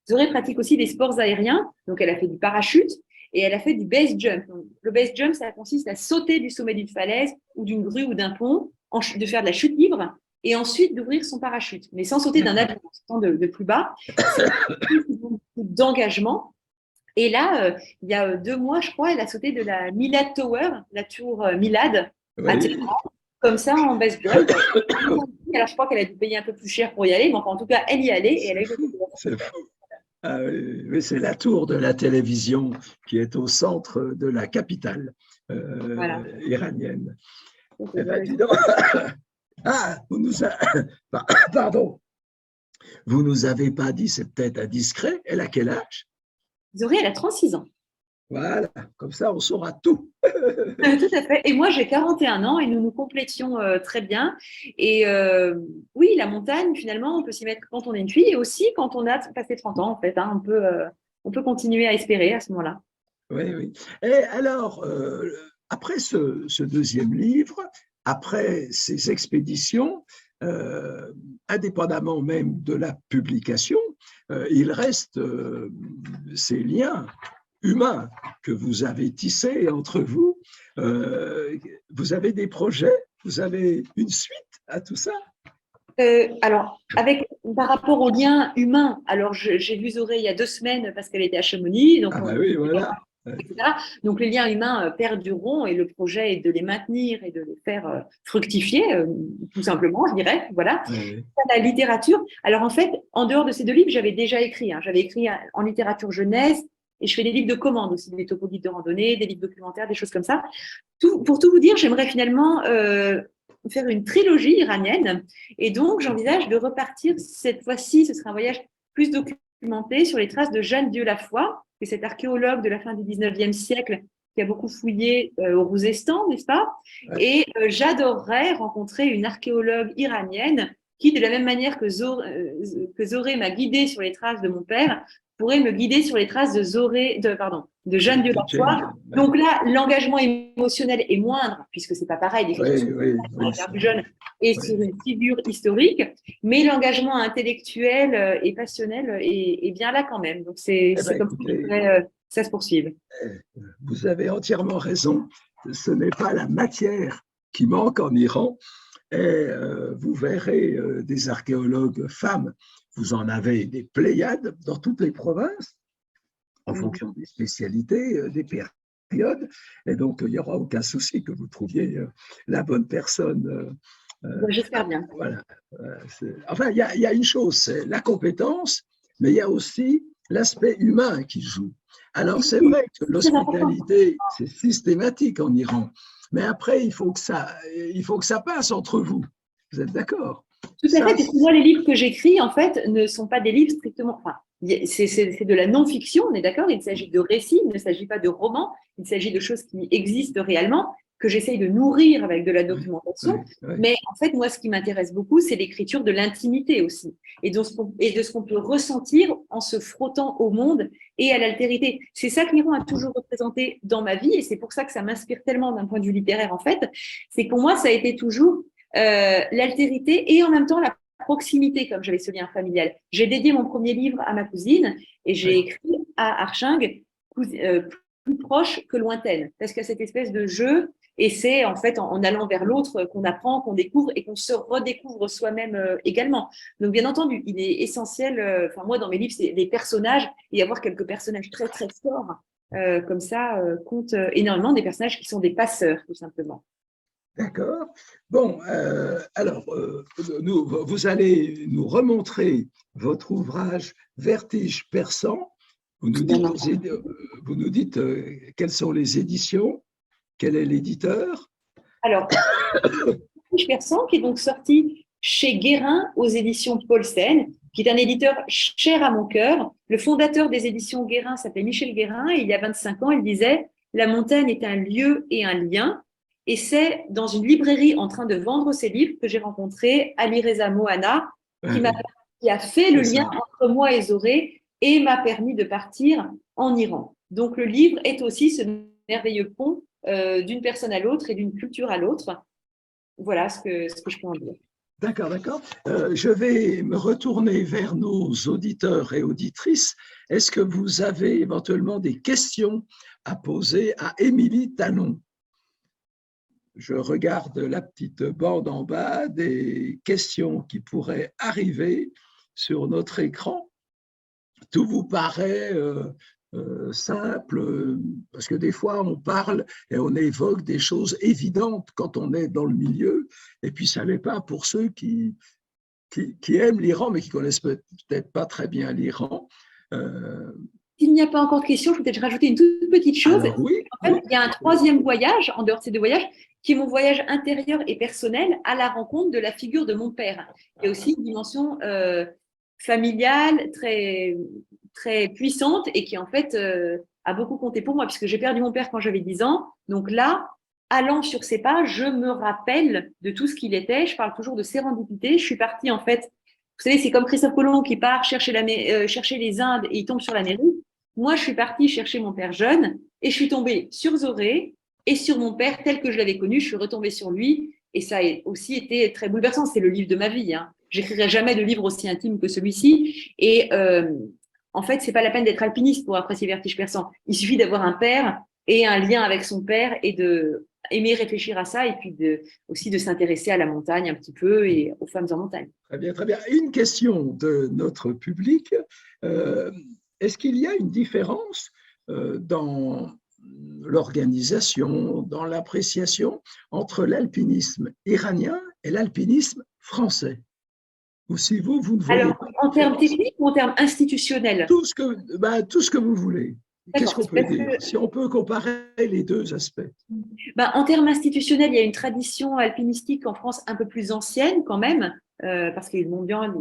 Zoré pratique aussi des sports aériens. Donc, elle a fait du parachute et elle a fait du base jump. Donc, le base jump, ça consiste à sauter du sommet d'une falaise ou d'une grue ou d'un pont, de faire de la chute libre et ensuite d'ouvrir son parachute, mais sans sauter d'un avion, en sautant de plus bas. C'est beaucoup d'engagement. Et là, il y a 2 mois, je crois, elle a sauté de la Milad Tower, la tour Milad, à Téhéran, comme ça, en base jump. Alors, je crois qu'elle a dû payer un peu plus cher pour y aller, mais enfin, en tout cas, elle y allait et elle a eu C'est fou. Oui, c'est la tour de la télévision qui est au centre de la capitale iranienne. Eh ben, dis donc. Pardon. Vous nous avez pas dit, c'est peut-être indiscret, elle a quel âge? Zoré, elle a 36 ans. Voilà, comme ça, on saura tout. Tout à fait. Et moi, j'ai 41 ans et nous nous complétions très bien. Et oui, la montagne, finalement, on peut s'y mettre quand on est une fille et aussi quand on a passé 30 ans, en fait. Hein, on peut continuer à espérer à ce moment-là. Oui. Et alors, après ce deuxième livre, après ces expéditions, indépendamment même de la publication, il reste ces liens humains que vous avez tissés entre vous. Vous avez des projets, vous avez une suite à tout ça? Alors, par rapport au lien humain, alors j'ai vu Zoré il y a 2 semaines parce qu'elle était à Chamonix, donc Ah ben oui, voilà. etc. Donc les liens humains perdureront et le projet est de les maintenir et de les faire fructifier, tout simplement, je dirais. Voilà. Oui, La littérature. Alors en fait, en dehors de ces 2 livres, j'avais déjà écrit. J'avais écrit en littérature jeunesse et je fais des livres de commande aussi, des topo-guides de randonnée, des livres documentaires, des choses comme ça. Pour tout vous dire, j'aimerais finalement faire une trilogie iranienne. Et donc, j'envisage de repartir cette fois-ci. Ce sera un voyage plus documenté sur les traces de Jeanne Dieu-Lafoy, qui est cet archéologue de la fin du 19e siècle qui a beaucoup fouillé au Rouzestan, n'est-ce pas? oui. Et j'adorerais rencontrer une archéologue iranienne qui, de la même manière que Zoré m'a guidée sur les traces de mon père, pourrait me guider sur les traces de Jeanne Dieu-Lafoy. Donc là, l'engagement émotionnel est moindre, puisque c'est pas pareil, l'écriture sur un père plus jeune et sur une figure historique, mais l'engagement intellectuel et passionnel est bien là quand même. Donc c'est comme ça que ça se poursuive. Vous avez entièrement raison. Ce n'est pas la matière qui manque en Iran. Et vous verrez des archéologues femmes. Vous en avez des pléiades dans toutes les provinces, en fonction des spécialités, des périodes. Et donc, il n'y aura aucun souci que vous trouviez la bonne personne. J'espère bien. Voilà. Enfin, il y a une chose, c'est la compétence, mais il y a aussi l'aspect humain qui joue. Alors, c'est vrai que l'hospitalité, c'est systématique en Iran, mais après, il faut que ça passe entre vous. Vous êtes d'accord? Tout à fait. Pour moi, les livres que j'écris, en fait, ne sont pas des livres strictement. Enfin, c'est de la non-fiction, on est d'accord? Il s'agit de récits, il ne s'agit pas de romans, il s'agit de choses qui existent réellement, que j'essaye de nourrir avec de la documentation. Mais en fait, moi, ce qui m'intéresse beaucoup, c'est l'écriture de l'intimité aussi, et de ce qu'on peut ressentir en se frottant au monde et à l'altérité. C'est ça que l'Iran a toujours représenté dans ma vie, et c'est pour ça que ça m'inspire tellement d'un point de vue littéraire, en fait. C'est que pour moi, ça a été toujours l'altérité et en même temps la proximité, comme j'avais ce lien familial. J'ai dédié mon premier livre à ma cousine et j'ai écrit à Arching, plus proche que lointaine, parce qu'il y a cette espèce de jeu, et c'est en fait en allant vers l'autre qu'on apprend, qu'on découvre et qu'on se redécouvre soi-même également. Donc bien entendu, il est essentiel, enfin moi dans mes livres, c'est les personnages, et avoir quelques personnages très très forts, comme ça, compte énormément, des personnages qui sont des passeurs, tout simplement. D'accord. Bon, alors, vous allez nous remontrer votre ouvrage Vertige persan. Vous nous dites quelles sont les éditions, quel est l'éditeur. Alors, Vertige persan, qui est donc sorti chez Guérin aux éditions Paulsen, qui est un éditeur cher à mon cœur. Le fondateur des éditions Guérin s'appelait Michel Guérin, et il y a 25 ans, il disait « La montagne est un lieu et un lien ». Et c'est dans une librairie en train de vendre ses livres que j'ai rencontré Ali Reza Mohana, qui a fait le lien entre moi et Zoré et m'a permis de partir en Iran. Donc le livre est aussi ce merveilleux pont d'une personne à l'autre et d'une culture à l'autre. Voilà ce que je peux en dire. D'accord, d'accord. Je vais me retourner vers nos auditeurs et auditrices. Est-ce que vous avez éventuellement des questions à poser à Émilie Talon? Je regarde la petite bande en bas des questions qui pourraient arriver sur notre écran. Tout vous paraît simple, parce que des fois on parle et on évoque des choses évidentes quand on est dans le milieu, et puis ça n'est pas pour ceux qui aiment l'Iran, mais qui connaissent peut-être pas très bien l'Iran. S'il n'y a pas encore de questions, je vais peut-être rajouter une toute petite chose. Alors, oui, en fait, il y a un troisième voyage, en dehors de ces 2 voyages, qui est mon voyage intérieur et personnel à la rencontre de la figure de mon père. Il y a aussi une dimension familiale très, très puissante et qui, en fait, a beaucoup compté pour moi, puisque j'ai perdu mon père quand j'avais 10 ans. Donc là, allant sur ces pas, je me rappelle de tout ce qu'il était. Je parle toujours de sérendipité. Je suis partie, en fait, vous savez, c'est comme Christophe Colomb qui part chercher les Indes et il tombe sur l'Amérique. Moi, je suis partie chercher mon père jeune et je suis tombée sur Zoré et sur mon père tel que je l'avais connu. Je suis retombée sur lui et ça a aussi été très bouleversant. C'est le livre de ma vie. J'écrirai jamais de livre aussi intime que celui-ci. Et en fait, c'est pas la peine d'être alpiniste pour apprécier Vertige persan. Il suffit d'avoir un père et un lien avec son père et de aimé réfléchir à ça et puis aussi de s'intéresser à la montagne un petit peu et aux femmes en montagne. Très bien, très bien. Une question de notre public. Est-ce qu'il y a une différence dans l'organisation, dans l'appréciation entre l'alpinisme iranien et l'alpinisme français? Ou si vous ne voyez Alors, pas de en termes différence? techniques ou en termes institutionnels? Tout ce que vous voulez. Qu'est-ce qu'on D'accord. peut dire? Si on peut comparer les deux aspects. En termes institutionnels, il y a une tradition alpinistique en France un peu plus ancienne quand même, parce qu'il y a eu le Mont Blanc,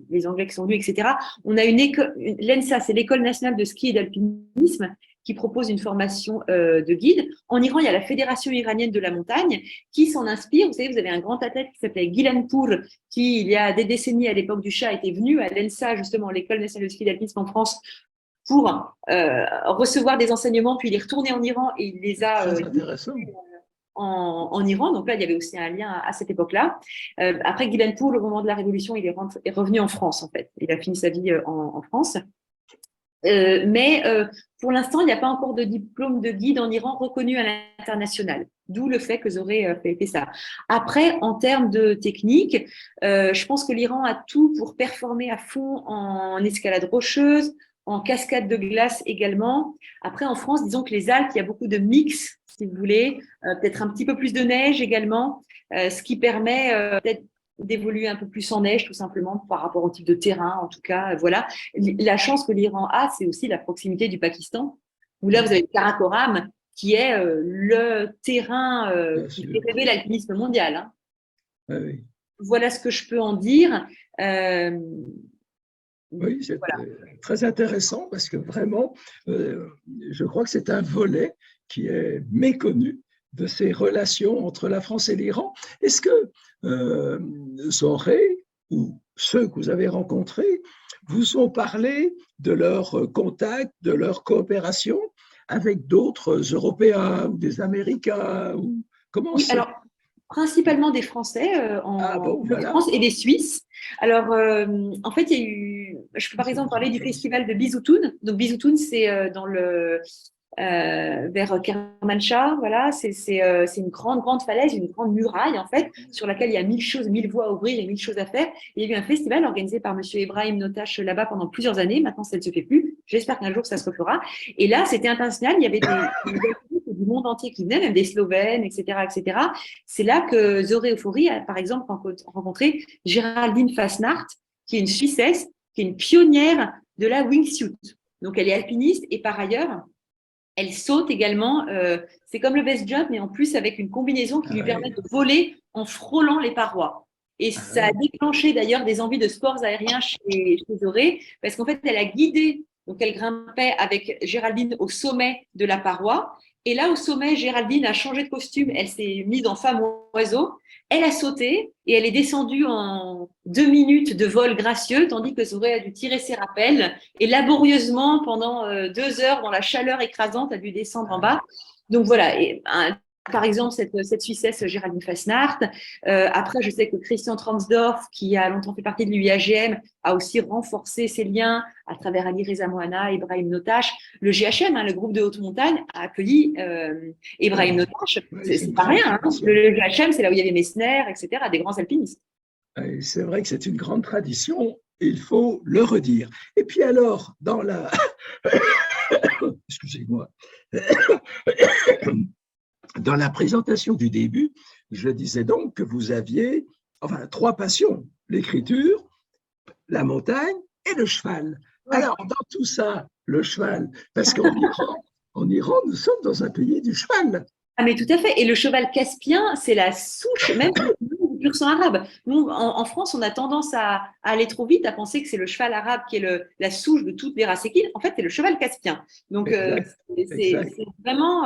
les Anglais qui sont venus, etc. On a une école, l'ENSA, c'est l'École nationale de ski et d'alpinisme, qui propose une formation de guide. En Iran, il y a la Fédération iranienne de la montagne qui s'en inspire. Vous savez, vous avez un grand athlète qui s'appelait Gilanpour, qui, il y a des décennies à l'époque du Shah, était venu à l'ENSA, justement, l'École nationale de ski et d'alpinisme en France, pour recevoir des enseignements, puis il est retourné en Iran et il les a Très intéressant. en Iran. Donc là, il y avait aussi un lien à cette époque-là. Après, Gilanpour, au moment de la Révolution, il est revenu en France, en fait. Il a fini sa vie en France. Mais pour l'instant, il n'y a pas encore de diplôme de guide en Iran reconnu à l'international. D'où le fait que Zoré fait ça. Après, en termes de technique, je pense que l'Iran a tout pour performer à fond en escalade rocheuse, en cascade de glace également. Après, en France, disons que les Alpes, il y a beaucoup de mix, si vous voulez, peut-être un petit peu plus de neige également, ce qui permet peut-être d'évoluer un peu plus en neige, tout simplement, par rapport au type de terrain, en tout cas, voilà. La chance que l'Iran a, c'est aussi la proximité du Pakistan, où là, vous avez le Karakoram, qui est le terrain qui fait rêver l'alpinisme mondial. Hein. Oui. Voilà ce que je peux en dire. Oui, c'est voilà. très intéressant parce que vraiment, je crois que c'est un volet qui est méconnu de ces relations entre la France et l'Iran. Est-ce que Zoré ou ceux que vous avez rencontrés vous ont parlé de leur contact, de leur coopération avec d'autres Européens ou des Américains ou comment Oui, c'est? alors, principalement des Français en Voilà. France et des Suisses. Alors, en fait, il y a eu, je peux par exemple parler du festival de Bisoutoun. Donc, Bisoutoun, c'est dans le vers Kermanshah, voilà, c'est une grande falaise, une grande muraille en fait, sur laquelle il y a 1000 choses, 1000 voies à ouvrir et 1000 choses à faire. Il y a eu un festival organisé par Monsieur Ibrahim Notache là-bas pendant plusieurs années. Maintenant, ça ne se fait plus. J'espère qu'un jour ça se refera. Et là, c'était international. Il y avait du monde entier qui venaient, même des Slovènes, etc., etc. C'est là que Zoré Euphorie a, par exemple, rencontré Géraldine Fasnacht, qui est une Suissesse, qui est une pionnière de la wingsuit. Donc, elle est alpiniste et par ailleurs, elle saute également. C'est comme le best jump, mais en plus avec une combinaison qui lui permet de voler en frôlant les parois. Et ça a déclenché d'ailleurs des envies de sports aériens chez Zoré, parce qu'en fait, elle a guidé, donc elle grimpait avec Géraldine au sommet de la paroi. Et là, au sommet, Géraldine a changé de costume, elle s'est mise en femme oiseau, elle a sauté et elle est descendue en 2 minutes de vol gracieux, tandis que Zoré a dû tirer ses rappels et laborieusement, pendant 2 heures, dans la chaleur écrasante, a dû descendre en bas. Donc voilà, et, par exemple, cette Suissesse Géraldine Fasnacht. Après, je sais que Christian Transdorf, qui a longtemps fait partie de l'UIAGM, a aussi renforcé ses liens à travers Ali Reza Mohana, Ibrahim Notache. Le GHM, le groupe de haute montagne, a accueilli Ibrahim Notache. C'est pas rien. Hein. Le GHM, c'est là où il y avait Messner, etc., des grands alpinistes. C'est vrai que c'est une grande tradition, il faut le redire. Et puis alors, dans la... Excusez-moi. Dans la présentation du début, je disais donc que vous aviez trois passions, l'écriture, la montagne et le cheval. Ouais. Alors, dans tout ça, le cheval, parce qu'en Iran, nous sommes dans un pays du cheval. Ah, mais tout à fait. Et le cheval caspien, c'est la souche même du pur sang arabe. Nous, en France, on a tendance à aller trop vite, à penser que c'est le cheval arabe qui est la souche de toutes les races équines. En fait, c'est le cheval caspien. Donc, c'est vraiment…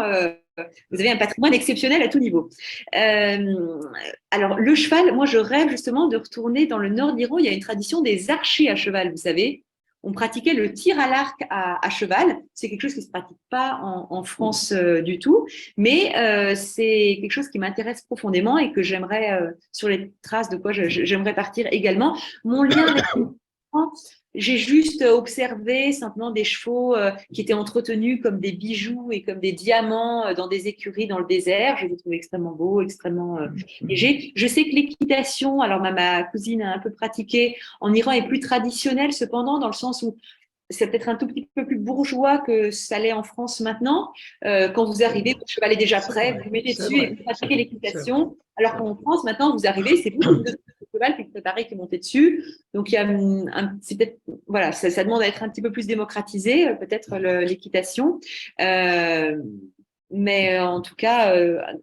vous avez un patrimoine exceptionnel à tout niveau. Alors, le cheval, moi, je rêve justement de retourner dans le nord de l'Iran. Il y a une tradition des archers à cheval, vous savez. On pratiquait le tir à l'arc à cheval. C'est quelque chose qui ne se pratique pas en France du tout, mais c'est quelque chose qui m'intéresse profondément et que j'aimerais, sur les traces de quoi j'aimerais partir également. Mon lien avec J'ai juste observé simplement des chevaux qui étaient entretenus comme des bijoux et comme des diamants dans des écuries dans le désert. Je les ai trouvés extrêmement beaux, extrêmement légers. Je sais que l'équitation, alors ma cousine a un peu pratiqué en Iran, est plus traditionnelle cependant, dans le sens où c'est peut-être un tout petit peu plus bourgeois que ça l'est en France maintenant. Quand vous arrivez, votre cheval est déjà prêt, vous le mettez dessus et vous pratiquez l'équitation. Alors qu'en France, maintenant, vous arrivez, c'est vous qui vous donnez le cheval qui est préparé, qui est monté dessus. Donc, il y a c'est peut-être, voilà, ça demande à être un petit peu plus démocratisé, peut-être l'équitation. Mais en tout cas,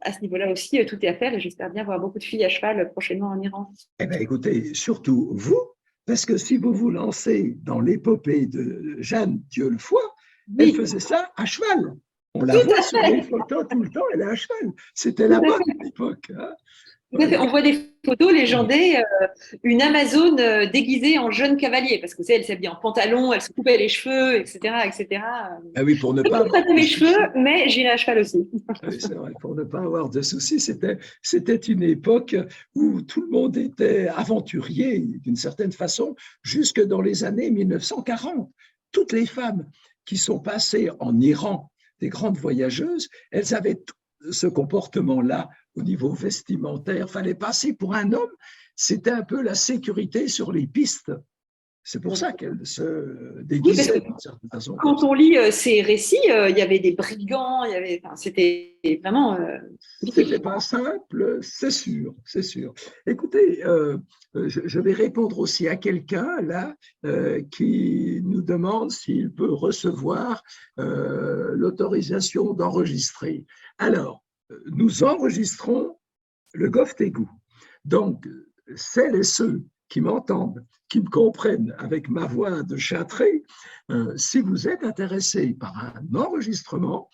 à ce niveau-là aussi, tout est à faire et j'espère bien voir beaucoup de filles à cheval prochainement en Iran. Eh bien, écoutez, surtout vous, parce que si vous vous lancez dans l'épopée de Jeanne Dieulafoy, elle Oui, faisait ça à cheval. On la tout voit à sur fait. les photos tout le temps, elle est à cheval. C'était Tout la à mode fait. à l'époque. Hein. Tout à fait. Voilà. On voit des photos légendées, une Amazone déguisée en jeune cavalier, parce que elle s'habille en pantalon, elle se coupait les cheveux, etc., etc. Ah oui, pour ne Je pas peux avoir traiter de mes cheveux, soucis. mais j'irai à cheval aussi. Oui, c'est vrai, pour ne pas avoir de soucis, c'était une époque où tout le monde était aventurier d'une certaine façon, jusque dans les années 1940. Toutes les femmes qui sont passées en Iran, des grandes voyageuses, elles avaient ce comportement-là au niveau vestimentaire. Fallait passer pour un homme. C'était un peu la sécurité sur les pistes. C'est pour ça qu'elles se Oui, parce que déguisaient d'une certaine façon comme quand ça. on lit ces récits, il y avait des brigands, il y avait, enfin, c'était vraiment C'était difficile. pas simple, c'est sûr, c'est sûr. Écoutez, je vais répondre aussi à quelqu'un là qui nous demande s'il peut recevoir l'autorisation d'enregistrer. Alors, nous enregistrons le GovTégout. Donc, celles et ceux qui m'entendent, qui me comprennent avec ma voix de châtré, si vous êtes intéressé par un enregistrement,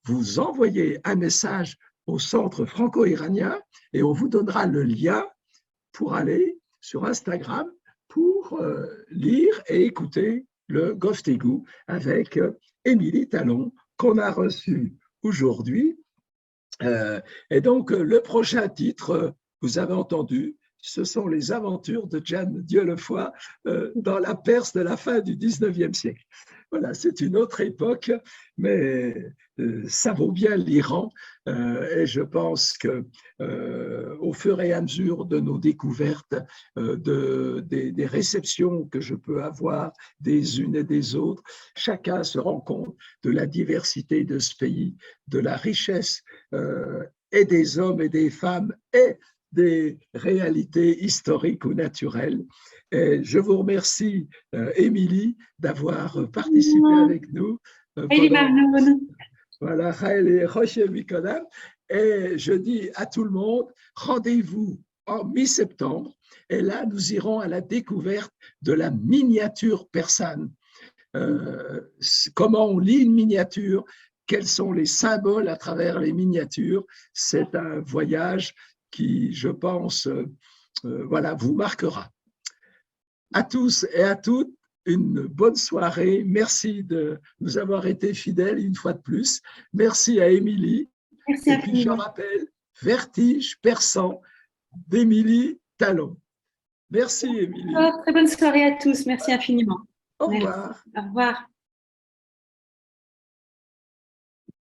vous envoyez un message au centre franco-iranien et on vous donnera le lien pour aller sur Instagram pour lire et écouter le GovTégout avec Émilie Talon qu'on a reçu aujourd'hui. Et donc, le prochain titre, vous avez entendu, ce sont les aventures de Jeanne Dieulafoy dans la Perse de la fin du 19e siècle. Voilà, c'est une autre époque, mais ça vaut bien l'Iran. Et je pense que au fur et à mesure de nos découvertes, des réceptions que je peux avoir des unes et des autres, chacun se rend compte de la diversité de ce pays, de la richesse et des hommes et des femmes et des réalités historiques ou naturelles. Et je vous remercie, Émilie, d'avoir participé avec nous pendant voilà, et je dis à tout le monde, rendez-vous en mi-septembre. Et là, nous irons à la découverte de la miniature persane. Comment on lit une miniature, quels sont les symboles à travers les miniatures. C'est un voyage qui, je pense, voilà, vous marquera. À tous et à toutes, une bonne soirée. Merci de nous avoir été fidèles une fois de plus. Merci à Émilie. Merci Et puis, je infiniment. rappelle, Vertige perçant d'Émilie Talon. Merci, Émilie. Très bonne soirée à tous. Merci infiniment. Au Merci. revoir. Au revoir.